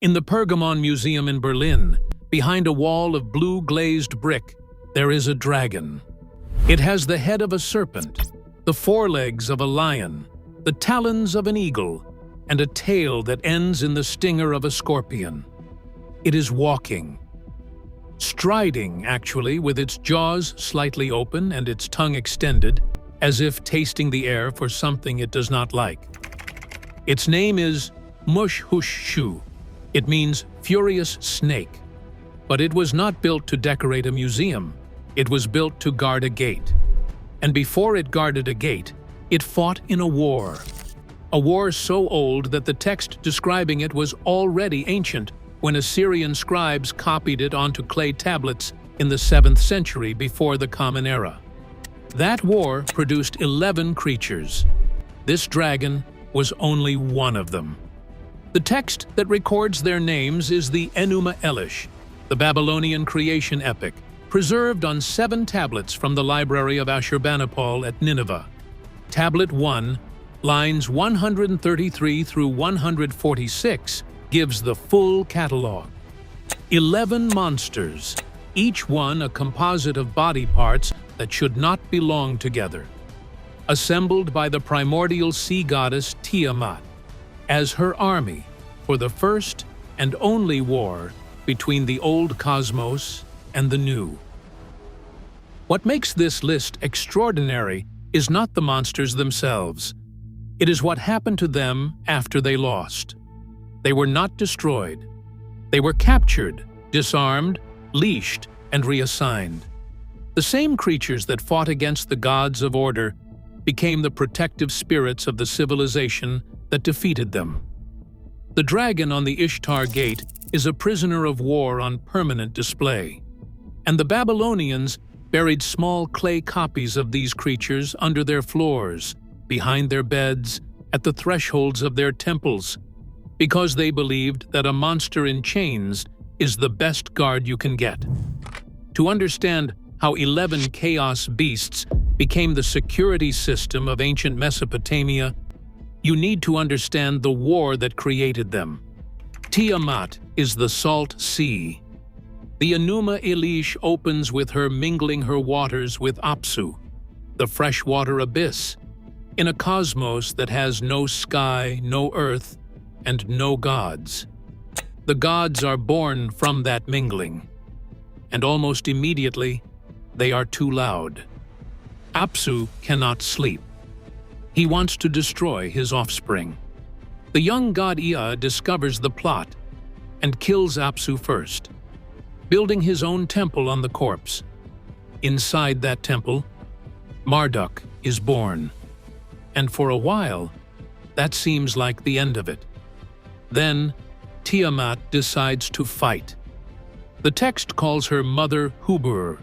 In the Pergamon Museum in Berlin, behind a wall of blue glazed brick, there is a dragon. It has the head of a serpent, the forelegs of a lion, the talons of an eagle, and a tail that ends in the stinger of a scorpion. It is walking. Striding, actually, with its jaws slightly open and its tongue extended, as if tasting the air for something it does not like. Its name is mushhushshu. It means furious snake. But it was not built to decorate a museum. It was built to guard a gate. And before it guarded a gate, it fought in a war. A war so old that the text describing it was already ancient when Assyrian scribes copied it onto clay tablets in the 7th century before the Common Era. That war produced 11 creatures. This dragon was only one of them. The text that records their names is the Enuma Elish, the Babylonian creation epic, preserved on 7 tablets from the library of Ashurbanipal at Nineveh. Tablet 1, lines 133 through 146, gives the full catalog. 11 monsters, each one a composite of body parts that should not belong together, assembled by the primordial sea goddess Tiamat as her army for the first and only war between the old cosmos and the new. What makes this list extraordinary is not the monsters themselves. It is what happened to them after they lost. They were not destroyed. They were captured, disarmed, leashed, and reassigned. The same creatures that fought against the gods of order became the protective spirits of the civilization that defeated them. The dragon on the Ishtar Gate is a prisoner of war on permanent display, and the Babylonians buried small clay copies of these creatures under their floors, behind their beds, at the thresholds of their temples, because they believed that a monster in chains is the best guard you can get. To understand how 11 chaos beasts became the security system of ancient Mesopotamia, you need to understand the war that created them. Tiamat is the salt sea. The Enuma Elish opens with her mingling her waters with Apsu, the freshwater abyss, in a cosmos that has no sky, no earth, and no gods. The gods are born from that mingling, and almost immediately, they are too loud. Apsu cannot sleep. He wants to destroy his offspring. The young god Ea discovers the plot and kills Apsu first, building his own temple on the corpse. Inside that temple, Marduk is born. And for a while, that seems like the end of it. Then, Tiamat decides to fight. The text calls her Mother Hubur.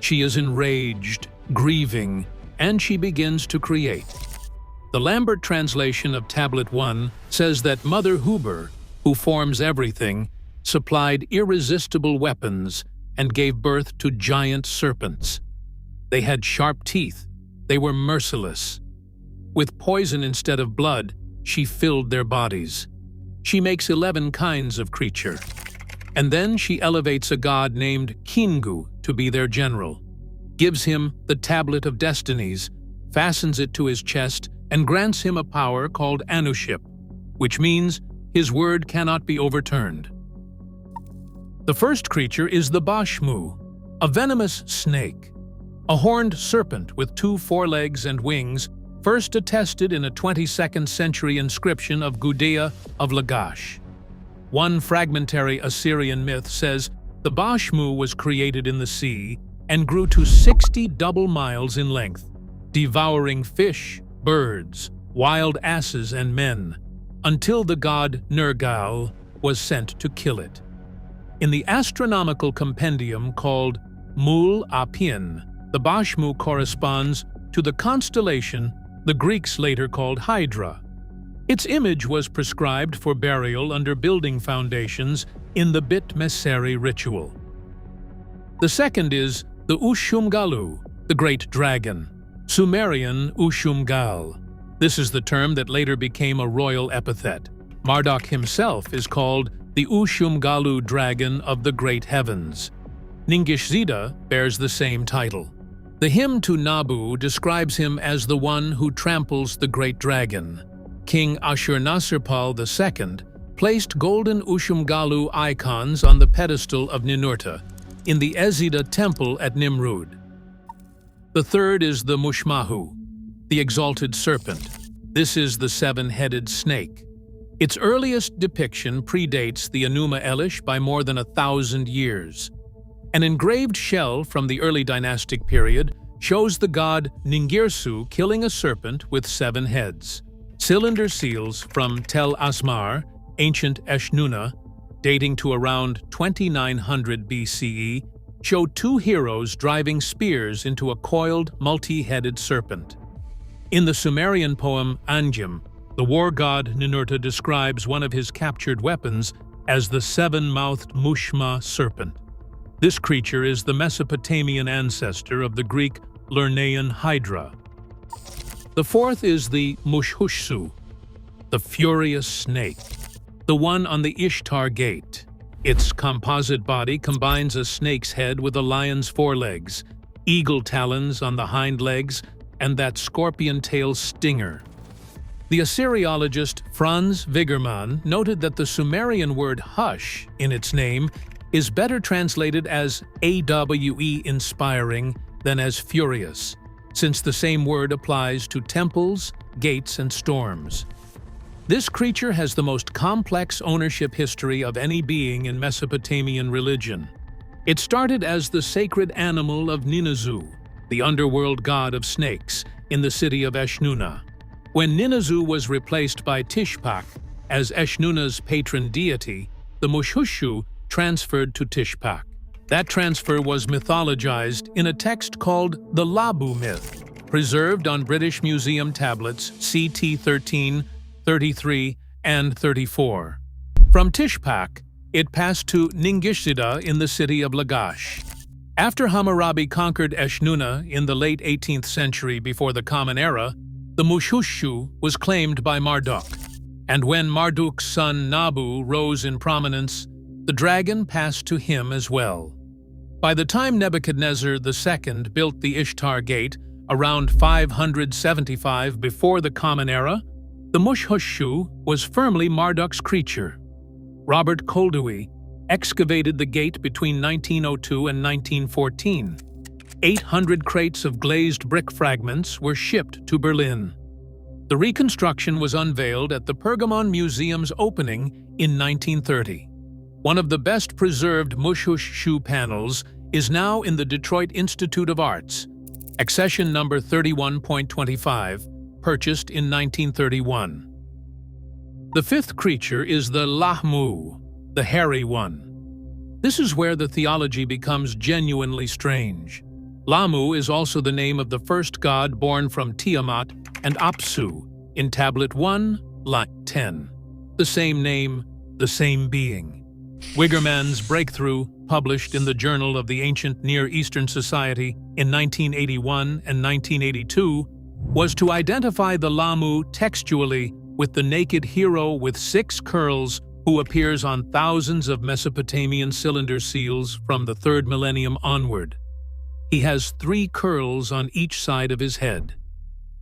She is enraged, grieving, and she begins to create. The Lambert translation of Tablet 1 says that Mother Hubur, who forms everything, supplied irresistible weapons and gave birth to giant serpents. They had sharp teeth. They were merciless. With poison instead of blood, she filled their bodies. She makes 11 kinds of creature. And then she elevates a god named Kingu to be their general, gives him the Tablet of Destinies, fastens it to his chest, and grants him a power called Anuship, which means his word cannot be overturned. The first creature is the bashmu, a venomous snake, a horned serpent with 2 forelegs and wings, first attested in a 22nd century inscription of Gudea of Lagash. One fragmentary Assyrian myth says the bashmu was created in the sea and grew to 60 double miles in length, devouring fish, birds, wild asses, and men, until the god Nergal was sent to kill it. In the astronomical compendium called Mul Apin, the bashmu corresponds to the constellation the Greeks later called Hydra. Its image was prescribed for burial under building foundations in the Bit Meseri ritual. The second is the ushumgallu, the great dragon, Sumerian ushumgal. This is the term that later became a royal epithet. Marduk himself is called the ushumgallu dragon of the great heavens. Ningishzida bears the same title. The hymn to Nabu describes him as the one who tramples the great dragon. King Ashurnasirpal II placed golden ushumgallu icons on the pedestal of Ninurta in the Ezida temple at Nimrud. The third is the mushmahhu, the exalted serpent. This is the seven-headed snake. Its earliest depiction predates the Enuma Elish by more than 1,000 years. An engraved shell from the early dynastic period shows the god Ningirsu killing a serpent with 7 heads. Cylinder seals from Tel Asmar, ancient Eshnunna, dating to around 2900 BCE, show 2 heroes driving spears into a coiled, multi-headed serpent. In the Sumerian poem Anjum, the war god Ninurta describes one of his captured weapons as the 7-mouthed mushmahhu serpent. This creature is the Mesopotamian ancestor of the Greek Lernaean hydra. The fourth is the mushhushshu, the furious snake, the one on the Ishtar Gate. Its composite body combines a snake's head with a lion's forelegs, eagle talons on the hind legs, and that scorpion tail stinger. The Assyriologist Franz Wigermann noted that the Sumerian word hush in its name is better translated as awe inspiring than as furious, since the same word applies to temples, gates, and storms. This creature has the most complex ownership history of any being in Mesopotamian religion. It started as the sacred animal of Ninazu, the underworld god of snakes, in the city of Eshnunna. When Ninazu was replaced by Tishpak as Eshnunna's patron deity, the mushhushshu transferred to Tishpak. That transfer was mythologized in a text called the Lahmu myth, preserved on British Museum tablets CT 13, 33, and 34. From Tishpak, it passed to Ningishzida in the city of Lagash. After Hammurabi conquered Eshnunna in the late 18th century before the Common Era, the mushhushshu was claimed by Marduk. And when Marduk's son Nabu rose in prominence, the dragon passed to him as well. By the time Nebuchadnezzar II built the Ishtar Gate around 575 before the Common Era, the mushhushshu was firmly Marduk's creature. Robert Koldewey excavated the gate between 1902 and 1914. 800 crates of glazed brick fragments were shipped to Berlin. The reconstruction was unveiled at the Pergamon Museum's opening in 1930. One of the best preserved mushhushshu panels is now in the Detroit Institute of Arts, accession number 31.25, purchased in 1931. The fifth creature is the lahmu, the hairy one. This is where the theology becomes genuinely strange. Lahmu is also the name of the first god born from Tiamat and Apsu in Tablet 1, line 10. The same name, the same being. Wigermann's breakthrough, published in the Journal of the Ancient Near Eastern Society in 1981 and 1982, was to identify the lahmu textually with the naked hero with 6 curls who appears on thousands of Mesopotamian cylinder seals from the 3rd millennium onward. He has 3 curls on each side of his head.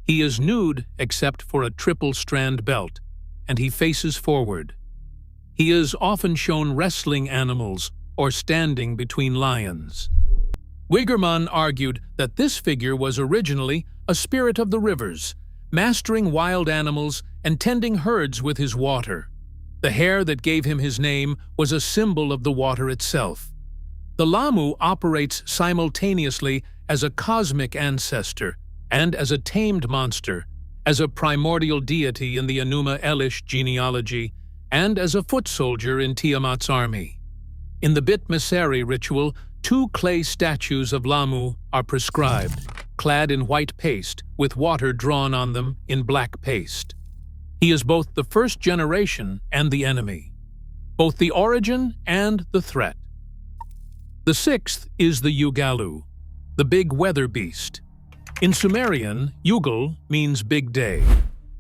He is nude except for a triple-strand belt, and he faces forward. He is often shown wrestling animals or standing between lions. Wigermann argued that this figure was originally a spirit of the rivers, mastering wild animals and tending herds with his water. The hair that gave him his name was a symbol of the water itself. The lahmu operates simultaneously as a cosmic ancestor and as a tamed monster, as a primordial deity in the Enuma Elish genealogy, and as a foot soldier in Tiamat's army. In the Bit Meseri ritual, 2 clay statues of lahmu are prescribed, clad in white paste with water drawn on them in black paste. He is both the first generation and the enemy, both the origin and the threat. The sixth is the ugallu, the big weather beast. In Sumerian, ugal means big day.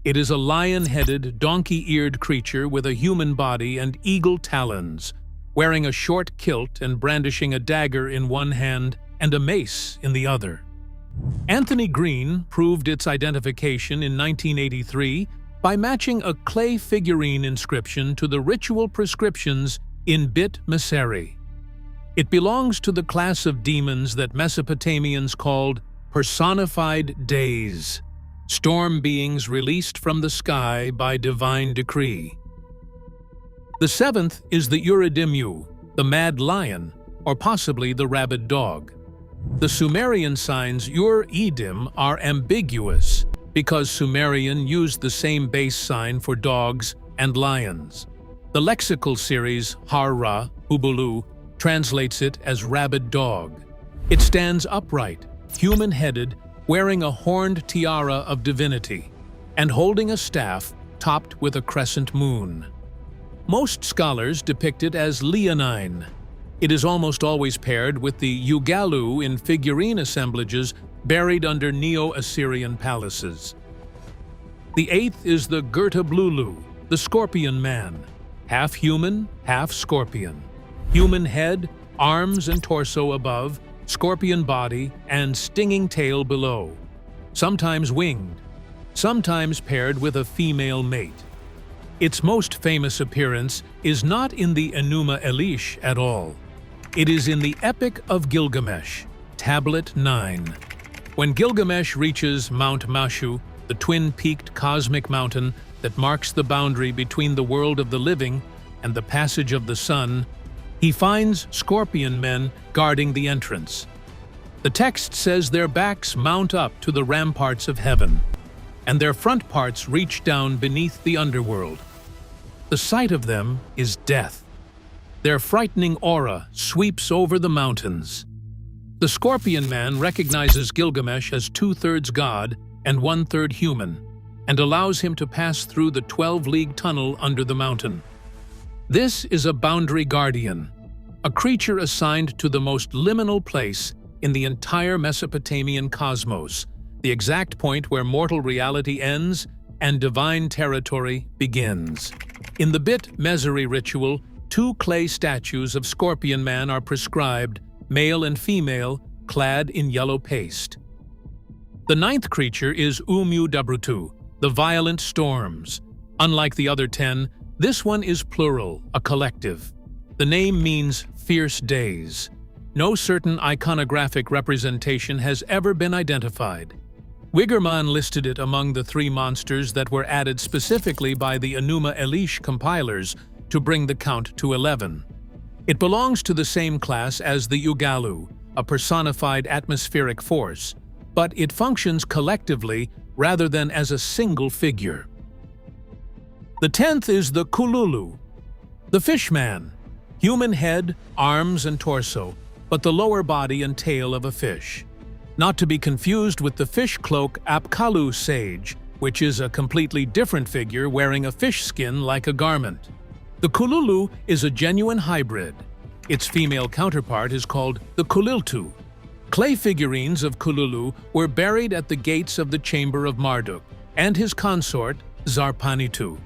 It is a lion-headed, donkey-eared creature with a human body and eagle talons, wearing a short kilt and brandishing a dagger in one hand and a mace in the other. Anthony Green proved its identification in 1983 by matching a clay figurine inscription to the ritual prescriptions in Bit Meseri. It belongs to the class of demons that Mesopotamians called personified days, storm beings released from the sky by divine decree. The seventh is the uridimmu, the mad lion, or possibly the rabid dog. The Sumerian signs Ur-Edim are ambiguous because Sumerian used the same base sign for dogs and lions. The lexical series Har-Ra, Ubulu, translates it as rabid dog. It stands upright, human-headed, wearing a horned tiara of divinity, and holding a staff topped with a crescent moon. Most scholars depict it as leonine. It is almost always paired with the ugallu in figurine assemblages buried under Neo-Assyrian palaces. The eighth is the girtablullu, the scorpion man, half human, half scorpion. Human head, arms and torso above, scorpion body, and stinging tail below. Sometimes winged, sometimes paired with a female mate. Its most famous appearance is not in the Enuma Elish at all. It is in the Epic of Gilgamesh, Tablet 9. When Gilgamesh reaches Mount Mashu, the twin-peaked cosmic mountain that marks the boundary between the world of the living and the passage of the sun, he finds scorpion men guarding the entrance. The text says their backs mount up to the ramparts of heaven, and their front parts reach down beneath the underworld. The sight of them is death. Their frightening aura sweeps over the mountains. The Scorpion Man recognizes Gilgamesh as 2/3 god and 1/3 human, and allows him to pass through the 12-league tunnel under the mountain. This is a boundary guardian, a creature assigned to the most liminal place in the entire Mesopotamian cosmos, the exact point where mortal reality ends and divine territory begins. In the Bit Meseri ritual, 2 clay statues of Scorpion Man are prescribed, male and female, clad in yellow paste. The 9th creature is dabrutu, the violent storms. Unlike the other 10, this one is plural, a collective. The name means fierce days. No certain iconographic representation has ever been identified. Wiggerman listed it among the 3 monsters that were added specifically by the Enuma Elish compilers to bring the count to 11. It belongs to the same class as the ugallu, a personified atmospheric force, but it functions collectively rather than as a single figure. The 10th is the kulullu, the fishman, human head, arms, and torso, but the lower body and tail of a fish. Not to be confused with the fish cloak Apkallu sage, which is a completely different figure wearing a fish skin like a garment. The kulullu is a genuine hybrid. Its female counterpart is called the kuliltu. Clay figurines of kulullu were buried at the gates of the chamber of Marduk and his consort Zarpanitu.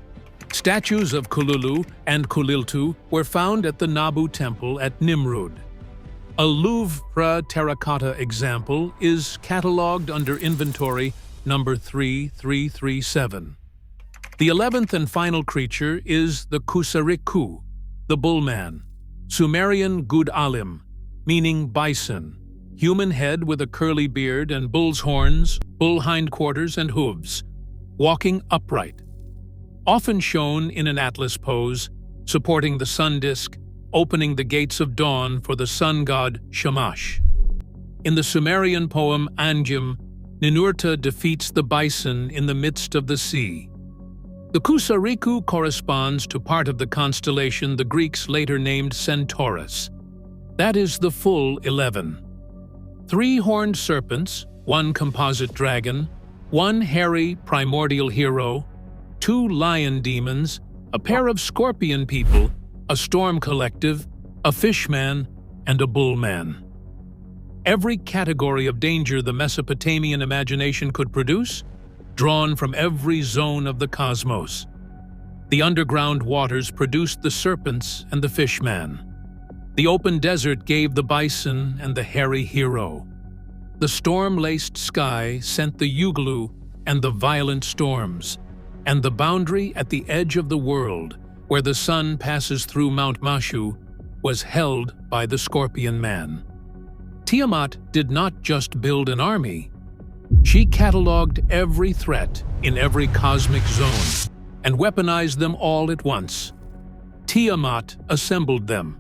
Statues of kulullu and kuliltu were found at the Nabu temple at Nimrud. A Louvre terracotta example is catalogued under inventory number 3337. The 11th and final creature is the kusarikku, the bullman, Sumerian gud alim, meaning bison, human head with a curly beard and bull's horns, bull hindquarters and hooves, walking upright. Often shown in an atlas pose, supporting the sun disk, opening the gates of dawn for the sun god Shamash. In the Sumerian poem Anjum, Ninurta defeats the bison in the midst of the sea. The kusarikku corresponds to part of the constellation the Greeks later named Centaurus. That is the full 11. 3 horned serpents, 1 composite dragon, 1 hairy primordial hero, 2 lion demons, a pair of scorpion people, a storm collective, a fishman, and a bullman. Every category of danger the Mesopotamian imagination could produce drawn from every zone of the cosmos. The underground waters produced the serpents and the fishman. The open desert gave the bison and the hairy hero. The storm-laced sky sent the ugallu and the violent storms, and the boundary at the edge of the world, where the sun passes through Mount Mashu, was held by the Scorpion Man. Tiamat did not just build an army. She catalogued every threat in every cosmic zone and weaponized them all at once. Tiamat assembled them,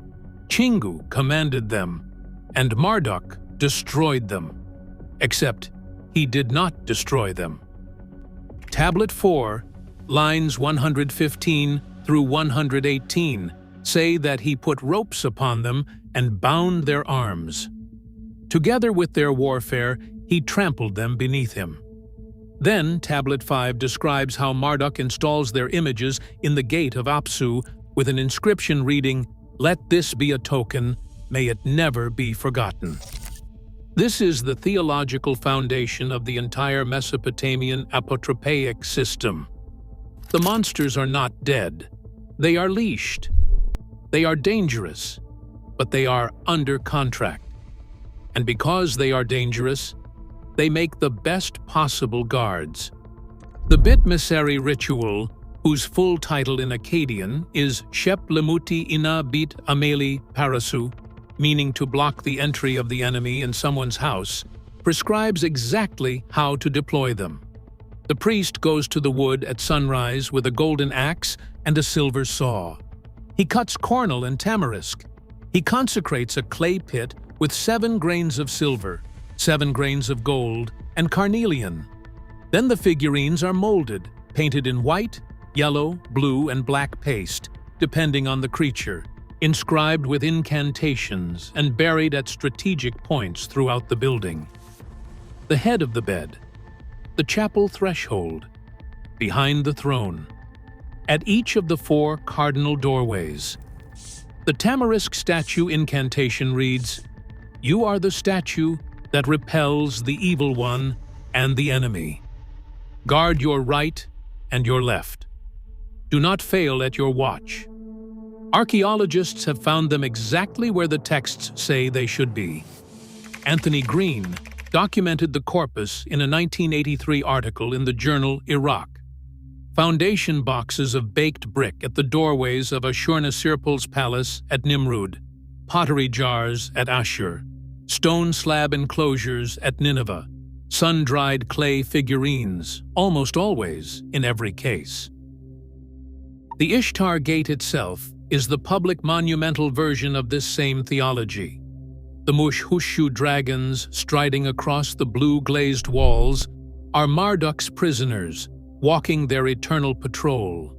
Chingu commanded them, and Marduk destroyed them. Except he did not destroy them. Tablet 4, lines 115 through 118, say that he put ropes upon them and bound their arms. Together with their warfare, he trampled them beneath him. Then Tablet 5 describes how Marduk installs their images in the gate of Apsu with an inscription reading, "Let this be a token, may it never be forgotten." This is the theological foundation of the entire Mesopotamian apotropaic system. The monsters are not dead. They are leashed. They are dangerous, but they are under contract. And because they are dangerous, they make the best possible guards. The Bit Meseri ritual, whose full title in Akkadian is Shep Lemuti Ina Bit Ameli Parasu, meaning to block the entry of the enemy in someone's house, prescribes exactly how to deploy them. The priest goes to the wood at sunrise with a golden axe and a silver saw. He cuts cornel and tamarisk. He consecrates a clay pit with 7 grains of silver, 7 grains of gold, and carnelian. Then the figurines are molded, painted in white, yellow, blue, and black paste, depending on the creature, inscribed with incantations and buried at strategic points throughout the building. The head of the bed, the chapel threshold, behind the throne, at each of the 4 cardinal doorways. The tamarisk statue incantation reads, "You are the statue that repels the evil one and the enemy. Guard your right and your left. Do not fail at your watch." Archaeologists have found them exactly where the texts say they should be. Anthony Green documented the corpus in a 1983 article in the journal Iraq. Foundation boxes of baked brick at the doorways of Ashurnasirpal's palace at Nimrud, pottery jars at Ashur, stone slab enclosures at Nineveh, sun-dried clay figurines, almost always in every case. The Ishtar Gate itself is the public monumental version of this same theology. The mushhushshu dragons striding across the blue-glazed walls are Marduk's prisoners, walking their eternal patrol.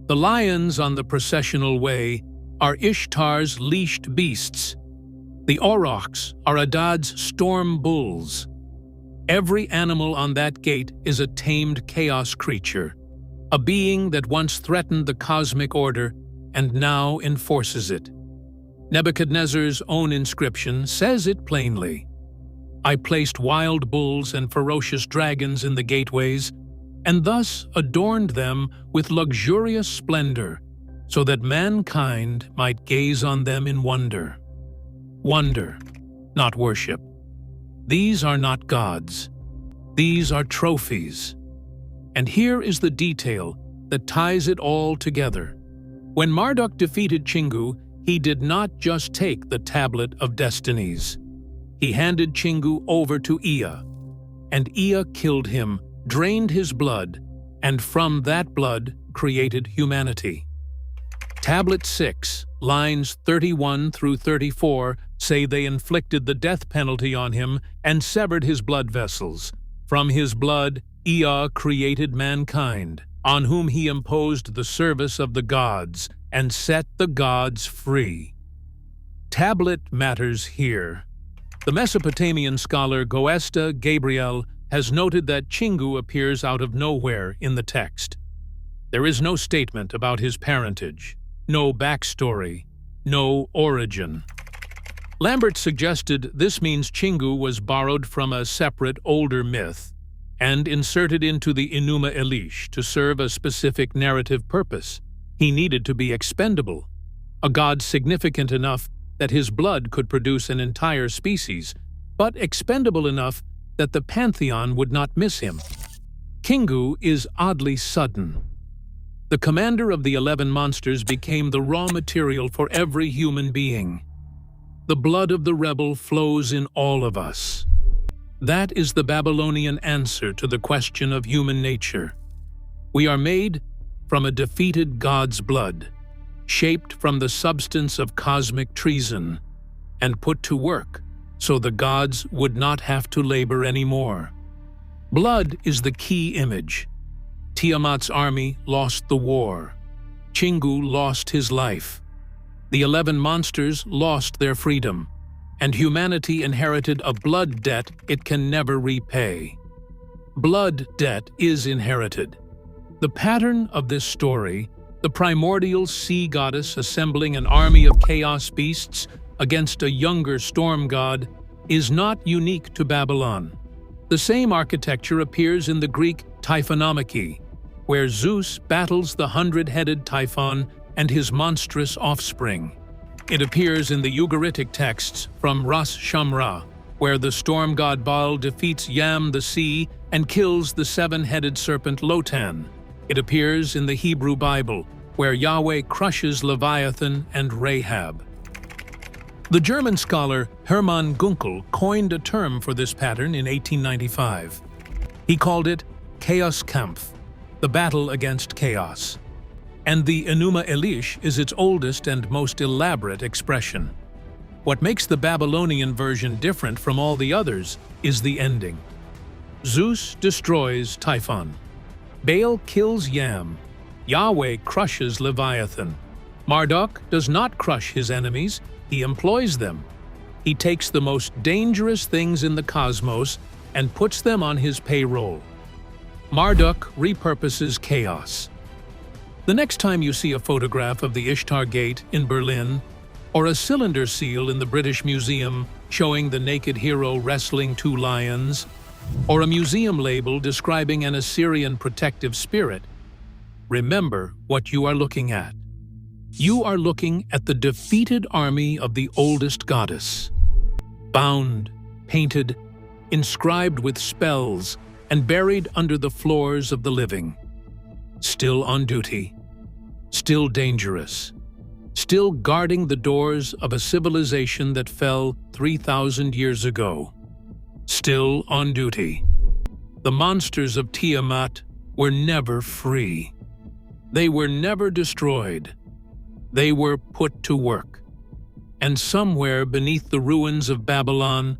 The lions on the processional way are Ishtar's leashed beasts. The aurochs are Adad's storm bulls. Every animal on that gate is a tamed chaos creature, a being that once threatened the cosmic order and now enforces it. Nebuchadnezzar's own inscription says it plainly. "I placed wild bulls and ferocious dragons in the gateways, and thus adorned them with luxurious splendor, so that mankind might gaze on them in wonder." Wonder, not worship. These are not gods. These are trophies. And here is the detail that ties it all together. When Marduk defeated Chingu, he did not just take the Tablet of Destinies. He handed Chingu over to Ea, and Ea killed him, drained his blood, and from that blood created humanity. Tablet 6, lines 31 through 34, say they inflicted the death penalty on him and severed his blood vessels. From his blood, Ea created mankind, on whom he imposed the service of the gods and set the gods free. Tablet matters here. The Mesopotamian scholar Goesta Gabriel has noted that Chingu appears out of nowhere in the text. There is no statement about his parentage, no backstory, no origin. Lambert suggested this means Chingu was borrowed from a separate, older myth. and inserted into the Enuma Elish to serve a specific narrative purpose. He needed to be expendable, a god significant enough that his blood could produce an entire species, but expendable enough that the pantheon would not miss him. Kingu is oddly sudden. The commander of the 11 monsters became the raw material for every human being. The blood of the rebel flows in all of us. That is the Babylonian answer to the question of human nature. We are made from a defeated god's blood, shaped from the substance of cosmic treason, and put to work so the gods would not have to labor anymore. Blood is the key image. Tiamat's army lost the war. Kingu lost his life. The 11 monsters lost their freedom, and humanity inherited a blood debt it can never repay. Blood debt is inherited. The pattern of this story, the primordial sea goddess assembling an army of chaos beasts against a younger storm god, is not unique to Babylon. The same architecture appears in the Greek Typhonomachy, where Zeus battles the 100-headed Typhon and his monstrous offspring. It appears in the Ugaritic texts from Ras Shamra, where the storm god Baal defeats Yam the sea and kills the 7-headed serpent Lotan. It appears in the Hebrew Bible, where Yahweh crushes Leviathan and Rahab. The German scholar Hermann Gunkel coined a term for this pattern in 1895. He called it Chaoskampf, the battle against chaos. And the Enuma Elish is its oldest and most elaborate expression. What makes the Babylonian version different from all the others is the ending. Zeus destroys Typhon. Baal kills Yam. Yahweh crushes Leviathan. Marduk does not crush his enemies, he employs them. He takes the most dangerous things in the cosmos and puts them on his payroll. Marduk repurposes chaos. The next time you see a photograph of the Ishtar Gate in Berlin, or a cylinder seal in the British Museum showing the naked hero wrestling 2 lions, or a museum label describing an Assyrian protective spirit, remember what you are looking at. You are looking at the defeated army of the oldest goddess. Bound, painted, inscribed with spells, and buried under the floors of the living. Still on duty, still dangerous, still guarding the doors of a civilization that fell 3,000 years ago. Still on duty. The monsters of Tiamat were never free. They were never destroyed. They were put to work. And somewhere beneath the ruins of Babylon,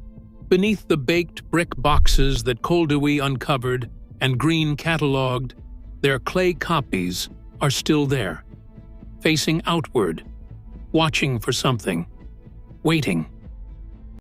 beneath the baked brick boxes that Koldewey uncovered and Green catalogued, their clay copies are still there, facing outward, watching for something, waiting.